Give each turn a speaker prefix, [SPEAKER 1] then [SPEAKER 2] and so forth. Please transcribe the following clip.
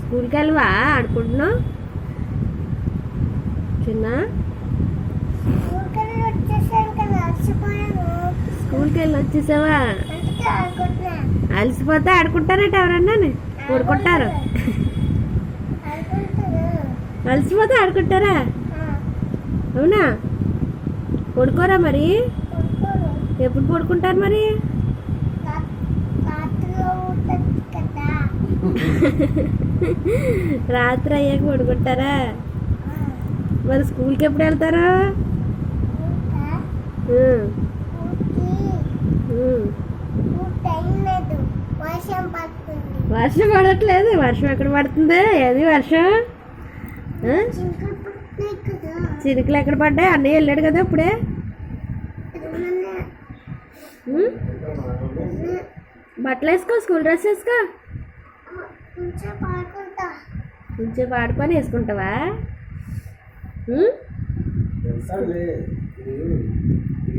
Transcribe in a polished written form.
[SPEAKER 1] స్కూల్కి వెళ్ళవా ఆడుకుంటున్నావు చిన్న? స్కూల్కి వెళ్ళి వచ్చేసావా? అలసిపోతే ఆడుకుంటారట ఎవరన్నా పడుకుంటారు. అలసిపోతే ఆడుకుంటారా? అవునా? పడుకోరా మరి? ఎప్పుడు పడుకుంటారు మరి? రాత్రి అయ్యాక పడుకుంటారా? మరి స్కూల్కి ఎప్పుడు వెళ్తారు? వర్షం పడట్లేదు. వర్షం ఎక్కడ పడుతుంది? ఏది వర్షం? చినుకులు ఎక్కడ పడ్డాయి? అన్నయ్య వెళ్ళాడు కదా ఇప్పుడే. బట్టలు వేసుకో, స్కూల్ డ్రెస్ వేసుకో. కొంచెం పాడుకొని వేసుకుంటావా?